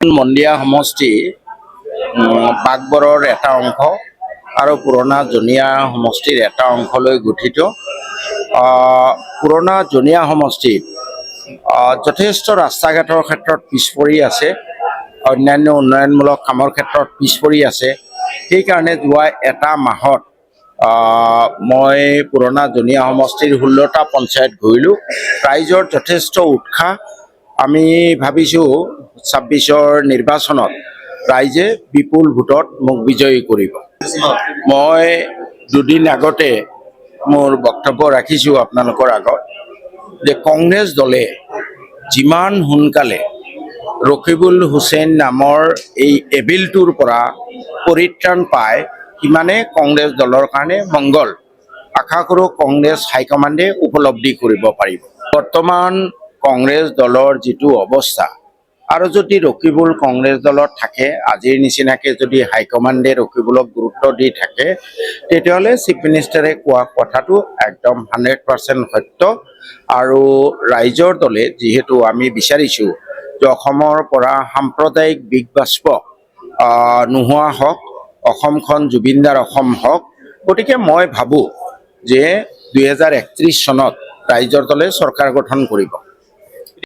মন্দিয়া সমষ্টি বাগবৰৰ এটা অংশ আৰু পুৰণা জনিয়া সমষ্টিৰ এটা অংশলৈ গঠিত। পুৰণা জনিয়া সমষ্টিত যথেষ্ট ৰাস্তা ঘাটৰ ক্ষেত্ৰত পিছপৰি আছে, অন্যান্য উন্নয়নমূলক কামৰ ক্ষেত্ৰত পিছপৰি আছে। সেইকাৰণে যোৱা এটা মাহত মই পুৰণা জনিয়া সমষ্টিৰ 16টা পঞ্চায়ত ঘূৰিলোঁ। ৰাইজৰ যথেষ্ট উৎসাহ। আমি ভাবিছোঁ 26ৰ নিৰ্বাচনত ৰাইজে বিপুল ভোটত মোক বিজয়ী কৰিব। মই দুদিন আগতে মোৰ বক্তব্য ৰাখিছোঁ আপোনালোকৰ আগত যে কংগ্ৰেছ দলে যিমান সোনকালে ৰকিবুল হুছেইন নামৰ এই এবিলটোৰ পৰা পৰিত্ৰাণ পায় সিমানে কংগ্ৰেছ দলৰ কাৰণে মংগল। আশা কৰোঁ কংগ্ৰেছ হাইকমাণ্ডে উপলব্ধি কৰিব পাৰিব। বৰ্তমান কংগ্ৰেছ দলৰ যিটো অৱস্থা, আৰু যদি ৰকিবুল কংগ্ৰেছ দলত থাকে, আজিৰ নিচিনাকৈ যদি হাইকমাণ্ডে ৰকিবুলক গুৰুত্ব দি থাকে, তেতিয়াহ'লে চিফ মিনিষ্টাৰে কোৱা কথাটো একদম 100% সত্য। আৰু ৰাইজৰ দলে যিহেতু আমি বিচাৰিছোঁ যে অসমৰ পৰা সাম্প্ৰদায়িক বিগবাষ্প নোহোৱা হওক, অসমখন জুবিনদাৰ অসম হওক, গতিকে মই ভাবোঁ যে 2031 চনত ৰাইজৰ দলে চৰকাৰ গঠন কৰিব।